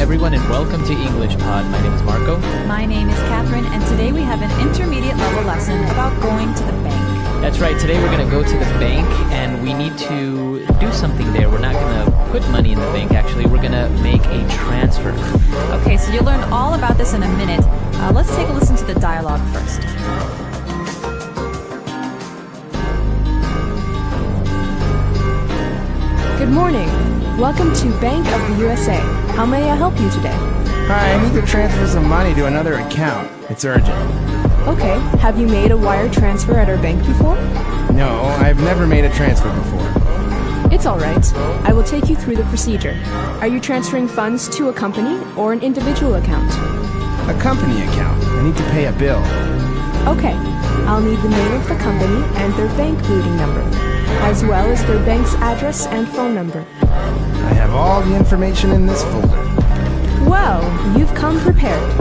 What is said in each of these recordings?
everyone, and welcome to English Pod. My name is Marco. My name is Catherine, and today we have an intermediate level lesson about going to the bank. That's right. Today we're going to go to the bank, and we need to do something there. We're not going to put money in the bank, actually. We're going to make a transfer. Okay, so you'll learn all about this in a minute. Let's take a listen to the dialogue first. Good morning. Welcome to Bank of the USA. How may I help you today? Hi, I need to transfer some money to another account. It's urgent. Okay, have you made a wire transfer at our bank before? No, I've never made a transfer before. It's all right. I will take you through the procedure. Are you transferring funds to a company or an individual account? A company account. I need to pay a bill. Okay, I'll need the name of the company and their bank routing number, as well as their bank's address and phone number. I have all the information in this folder. Well, you've come prepared.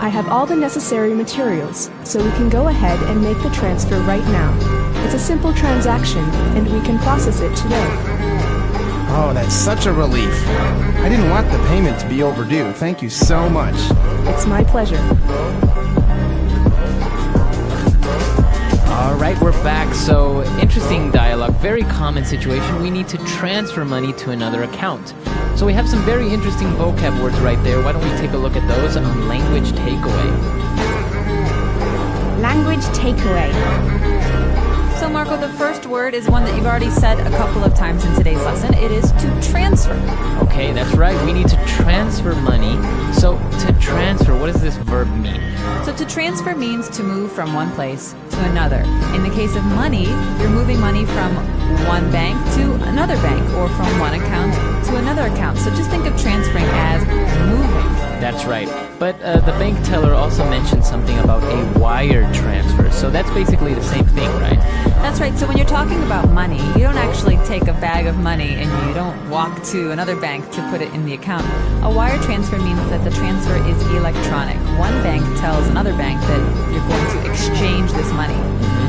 I have all the necessary materials, so we can go ahead and make the transfer right now. It's a simple transaction, and we can process it today. Oh, that's such a relief. I didn't want the payment to be overdue. Thank you so much. It's my pleasure. All right, we're back. So, interesting dialogue, very common situation. We need to transfer money to another account. So we have some very interesting vocab words right there. Why don't we take a look at those on language takeaway? Language takeaway. So Marco, the first word is one that you've already said a couple of times in today's lesson. It is to transfer. Okay, that's right. We need to transfer money. So to transfer, what does this verb mean? So to transfer means to move from one place to another. In the case of money, you're moving money from one bank to another bank, or from one account to another account. So just think of transferring as moving. That's right. But the bank teller also mentioned something about a wire transfer. So that's basically the same thing, right? That's right. So when you're talking about money, you don't actually take a bag of money and you don't walk to another bank to put it in the account. A wire transfer means that the transfer is electronic. One bank tells another bank that you're going to exchange this money.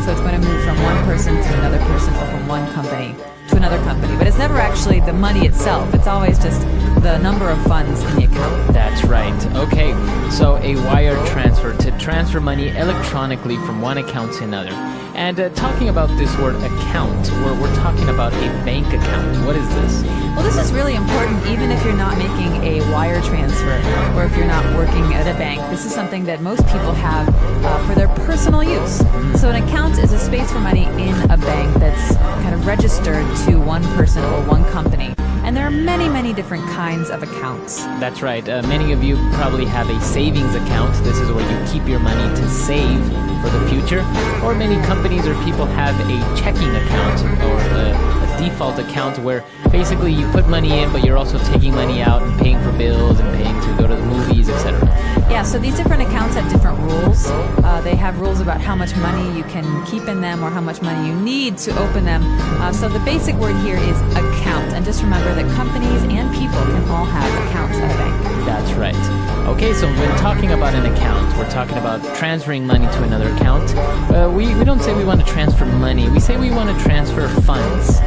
So it's going to move from one person to another person, or from one company to another company. But it's never actually the money itself. It's always just the number of funds in the account. That's right. Okay, so a wire transfer, to transfer money electronically from one account to another. And talking about this word account, we're talking about a bank account. What is this? Well, this is really important even if you're not making a wire transfer, or if you're not working at a bank. This is something that most people have for their personal use. So an account is a space for money in a bank that's kind of registered to one person or one company. And there are many, many different kinds of accounts. That's right. Many of you probably have a savings account. This is where you keep your money to save for the future. Or many companies or people have a checking account, or a default account, where basically you put money in, but you're also taking money out and paying for bills and paying to go to the movies, etc. Yeah, so these different accounts have different rules. They have rules about how much money you can keep in them, or how much money you need to open them. So the basic word here is account. And just remember that companies and people can all have accounts at a bank. That's right. Okay, so when talking about an account, we're talking about transferring money to another account. We don't say we want to transfer money. We say we want to transfer funds.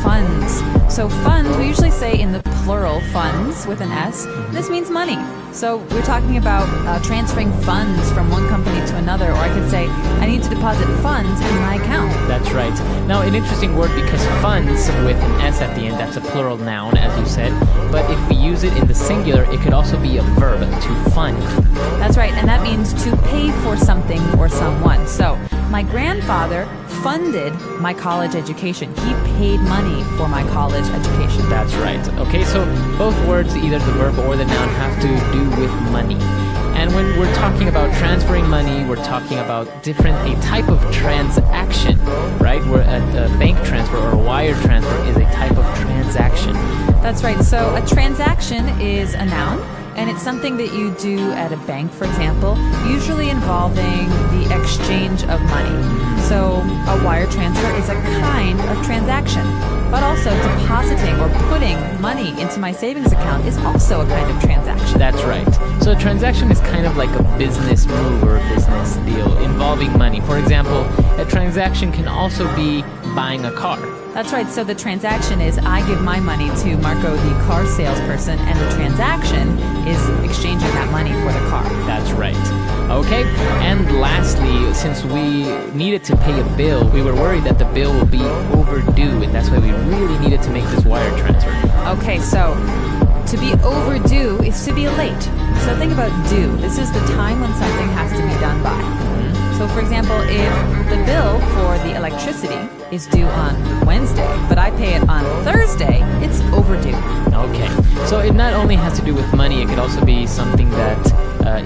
Funds. So funds, we usually say in the plural, funds with an S. This means money. So we're talking about transferring funds from one company to another. Or I could say, I need to deposit funds in my account. That's right. Now, an interesting word, because funds with an S at the end, that's a plural noun, as you said. But if we use it in the singular, it could also be a verb, to fund. That's right, and that means to pay for something or someone. So my grandfather funded my college education. He paid money for my college education. That's right. Okay, so both words, either the verb or the noun, have to do with money. And when we're talking about transferring money, we're talking about a type of transaction, right? Where a bank transfer or a wire transfer is a type of transaction. That's right. So a transaction is a noun, and it's something that you do at a bank, for example, usually involving the exchange of money. So a wire transfer is a kind of transaction. But also depositing or putting money into my savings account is also a kind of transaction. That's right. So a transaction is kind of like a business move or a business deal involving money. For example, a transaction can also be buying a car. That's right. So the transaction is I give my money to Marco, the car salesperson, and the transaction is exchanging that money for the car. That's right. Okay, and lastly, since we needed to pay a bill, we were worried that the bill will be overdue, and that's why we really needed to make this wire transfer. Okay, so to be overdue is to be late. So think about due. This is the time when something has to be done by. So for example, if the bill for the electricity is due on Wednesday, but I pay it on Thursday, it's overdue. Okay, so it not only has to do with money, it could also be something that